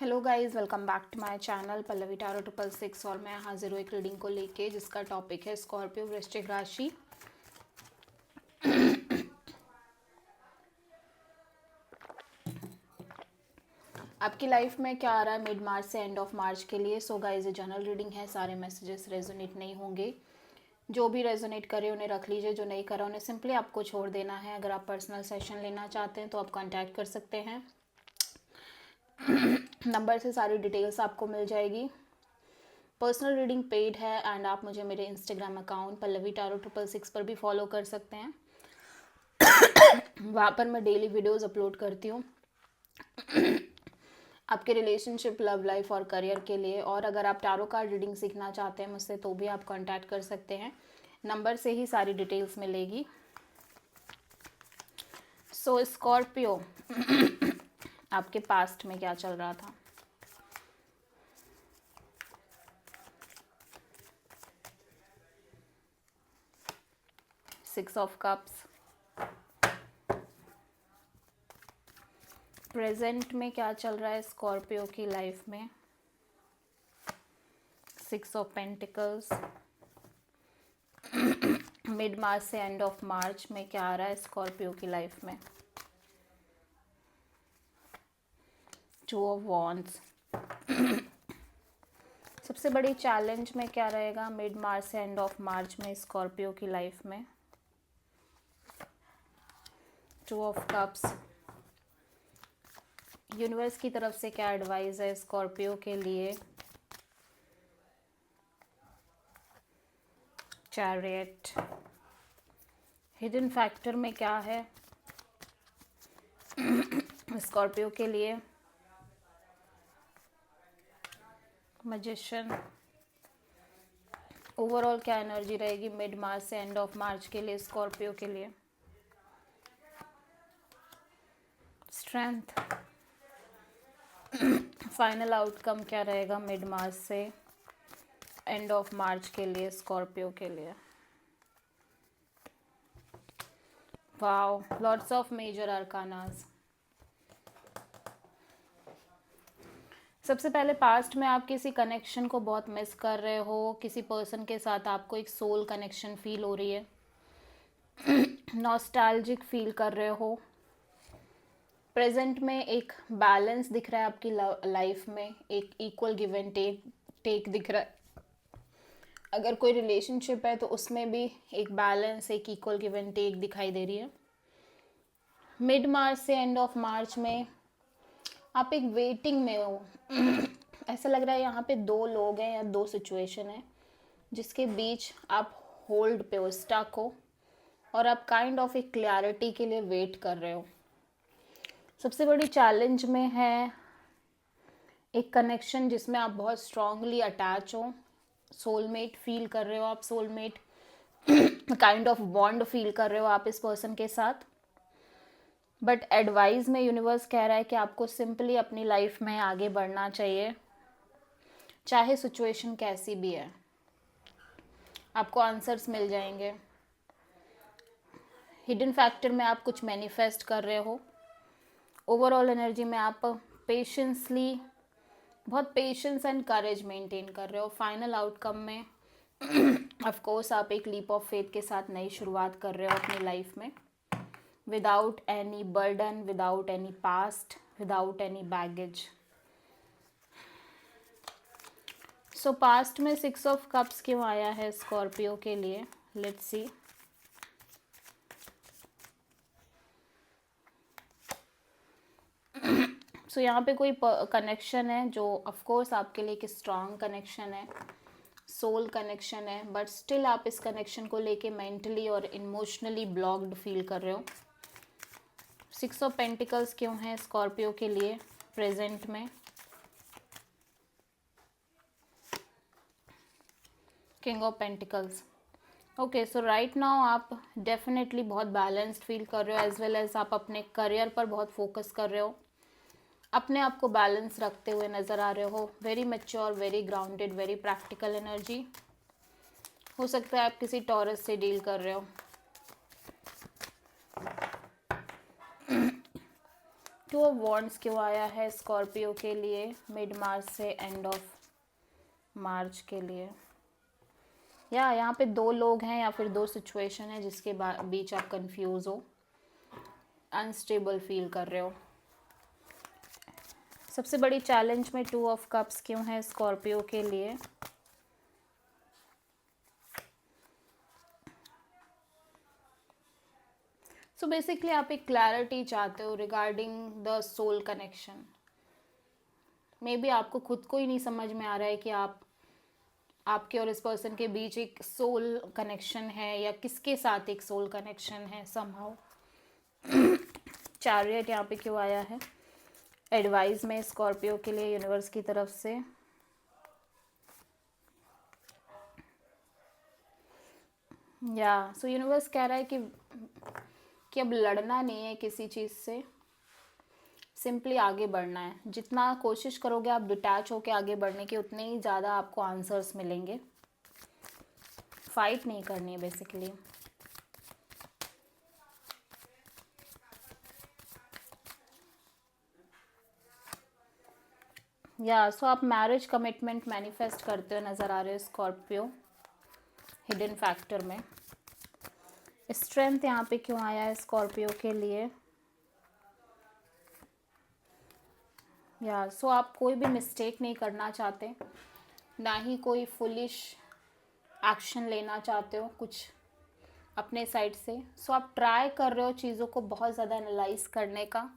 Hello guys, welcome back to my channel Pallavi tarot 666 और मैं हाजिर हूँ एक रीडिंग को लेके जिसका टॉपिक है स्कॉर्पियो वृश्चिक राशि। आपकी लाइफ में क्या आ रहा है मिड मार्च से एंड ऑफ मार्च के लिए। सो गाइस, ये जनरल रीडिंग है, सारे मैसेजेस रेजोनेट नहीं होंगे। जो भी रेजोनेट करे उन्हें रख लीजिए, जो नहीं करा उन्हें सिंपली आपको छोड़ देना है। अगर आप पर्सनल सेशन लेना चाहते हैं तो आप कॉन्टैक्ट कर सकते हैं। नंबर से सारी डिटेल्स आपको मिल जाएगी। पर्सनल रीडिंग पेड है एंड आप मुझे मेरे इंस्टाग्राम अकाउंट पल्लवी टारो 666 पर भी फॉलो कर सकते हैं। वहाँ पर मैं डेली वीडियोस अपलोड करती हूँ आपके रिलेशनशिप, लव लाइफ और करियर के लिए। और अगर आप टारो कार्ड रीडिंग सीखना चाहते हैं मुझसे तो भी आप कांटेक्ट कर सकते हैं। नंबर से ही सारी डिटेल्स मिलेगी। सो स्कॉर्पियो, आपके पास्ट में क्या चल रहा था? Six of cups. प्रेजेंट में क्या चल रहा है स्कॉर्पियो की लाइफ में? Six of pentacles. मिड मार्च से एंड ऑफ मार्च में क्या आ रहा है स्कॉर्पियो की लाइफ में? Two of wands. सबसे बड़ी चैलेंज में क्या रहेगा मिड मार्च से एंड ऑफ मार्च में स्कॉर्पियो की लाइफ में? Two of cups. यूनिवर्स की तरफ से क्या एडवाइस है स्कॉर्पियो के लिए? चैरियट। हिडन फैक्टर में क्या है स्कॉर्पियो के लिए? मैजिशियन। ओवरऑल क्या एनर्जी रहेगी मिड मार्च से एंड ऑफ मार्च के लिए स्कॉर्पियो के लिए? स्ट्रेंथ। फाइनल आउटकम क्या रहेगा मिड मार्च से एंड ऑफ मार्च के लिए स्कॉर्पियो के लिए? Wow, lots of major arcanas. सबसे पहले पास्ट में आप किसी कनेक्शन को बहुत मिस कर रहे हो। किसी पर्सन के साथ आपको एक सोल कनेक्शन फील हो रही है, नॉस्टैल्जिक फील कर रहे हो। प्रेजेंट में एक बैलेंस दिख रहा है आपकी लाइफ में, एक इक्वल गिव एंड टेक दिख रहा है। अगर कोई रिलेशनशिप है तो उसमें भी एक बैलेंस, एक इक्वल गिव एंड टेक दिखाई दे रही है। मिड मार्च से एंड ऑफ मार्च में आप एक वेटिंग में हो। ऐसा लग रहा है यहाँ पे दो लोग हैं या दो सिचुएशन है जिसके बीच आप होल्ड पे हो, स्टक हो, और आप काइंड ऑफ एक क्लैरिटी के लिए वेट कर रहे हो। सबसे बड़ी चैलेंज में है एक कनेक्शन जिसमें आप बहुत स्ट्रांगली अटैच हो, सोलमेट फील कर रहे हो आप, soulmate kind of bond feel कर रहे हो आप इस पर्सन के साथ। बट एडवाइस में यूनिवर्स कह रहा है कि आपको सिंपली अपनी लाइफ में आगे बढ़ना चाहिए, चाहे सिचुएशन कैसी भी है। आपको आंसर्स मिल जाएंगे। हिडन फैक्टर में आप कुछ मैनिफेस्ट कर रहे हो। ओवरऑल एनर्जी में आप पेशेंसली, बहुत पेशेंस एंड करेज मेंटेन कर रहे हो। फाइनल आउटकम में ऑफ कोर्स आप एक लीप ऑफ फेथ के साथ नई शुरुआत कर रहे हो अपनी लाइफ में, without any burden, without any past, without any baggage. सो पास्ट में सिक्स ऑफ कप्स क्यों आया है स्कॉर्पियो के लिए? Let's see. सो यहाँ पे कोई कनेक्शन है जो ऑफ कोर्स आपके लिए एक स्ट्रॉन्ग कनेक्शन है, सोल कनेक्शन है, बट स्टिल आप इस कनेक्शन को लेके मेंटली और इमोशनली ब्लॉक्ड फील कर रहे हो। सिक्स ऑफ पेंटिकल्स क्यों है स्कॉर्पियो के लिए प्रेजेंट में? King of pentacles. Okay, so right now आप डेफिनेटली बहुत बैलेंस्ड फील कर रहे हो, एज वेल एज आप अपने करियर पर बहुत फोकस कर रहे हो, अपने आप को बैलेंस रखते हुए नज़र आ रहे हो। Very mature, very grounded, very practical energy. हो सकता है आप किसी टॉरस से डील कर रहे हो। टू ऑफ वॉन्ड्स क्यों आया है स्कॉर्पियो के लिए मिड मार्च से एंड ऑफ मार्च के लिए? या यहाँ पे दो लोग हैं या फिर दो सिचुएशन है जिसके बीच आप कंफ्यूज हो, अनस्टेबल फील कर रहे हो। सबसे बड़ी चैलेंज में टू ऑफ कप्स क्यों है स्कॉर्पियो के लिए? सो बेसिकली आप एक क्लैरिटी चाहते हो regarding the soul connection. Maybe बी आपको खुद को ही नहीं समझ में आ रहा है कि आपके और इस पर्सन के बीच एक सोल कनेक्शन है या किसके साथ एक सोल कनेक्शन है समहाउ। चैरियट यहाँ पे क्यों आया है एडवाइस में स्कॉर्पियो के लिए यूनिवर्स की तरफ से? या सो यूनिवर्स कह रहा है कि अब लड़ना नहीं है किसी चीज़ से, सिंपली आगे बढ़ना है। जितना कोशिश करोगे आप डिटैच होके आगे बढ़ने की, उतने ही ज़्यादा आपको आंसर्स मिलेंगे। फाइट नहीं करनी है बेसिकली। या सो आप मैरिज कमिटमेंट मैनिफेस्ट करते हुए नज़र आ रहे हो स्कॉर्पियो हिडन फैक्टर में। स्ट्रेंथ यहाँ पे क्यों आया है स्कॉर्पियो के लिए? या सो आप कोई भी मिस्टेक नहीं करना चाहते, ना ही कोई फुलिश एक्शन लेना चाहते हो कुछ अपने साइड से। सो आप ट्राई कर रहे हो चीज़ों को बहुत ज़्यादा एनालाइज करने का,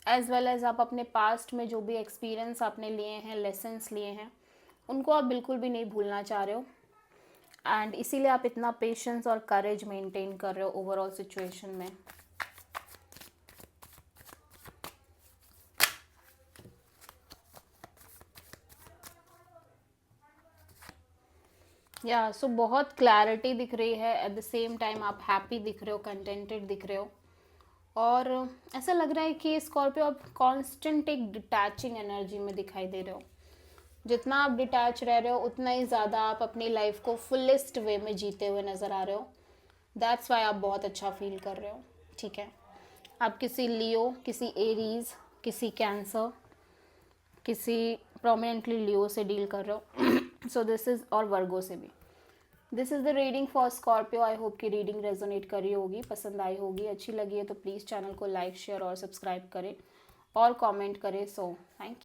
एज वेल एज आप अपने पास्ट में जो भी एक्सपीरियंस आपने लिए हैं, लेसन्स लिए हैं, उनको आप बिल्कुल भी नहीं भूलना चाह रहे हो। एंड इसीलिए आप इतना पेशेंस और करेज मेंटेन कर रहे हो ओवरऑल सिचुएशन में। या सो बहुत क्लैरिटी दिख रही है, एट द सेम टाइम आप हैप्पी दिख रहे हो, कंटेंटेड दिख रहे हो। और ऐसा लग रहा है कि स्कॉर्पियो आप कांस्टेंट एक डिटैचिंग एनर्जी में दिखाई दे रहे हो। जितना आप डिटैच रह रहे हो उतना ही ज़्यादा आप अपनी लाइफ को फुलेस्ट वे में जीते हुए नज़र आ रहे हो। दैट्स वाई आप बहुत अच्छा फील कर रहे हो। ठीक है, आप किसी लियो, किसी एरीज, किसी कैंसर, किसी प्रोमिनेंटली लियो से डील कर रहे हो। सो दिस इज़, और वर्गो से भी। This is the reading for Scorpio. I hope कि रीडिंग रेजोनेट करी होगी, पसंद आई होगी। अच्छी लगी है तो प्लीज़ चैनल को लाइक, शेयर और सब्सक्राइब करें और कमेंट करें। So thank you.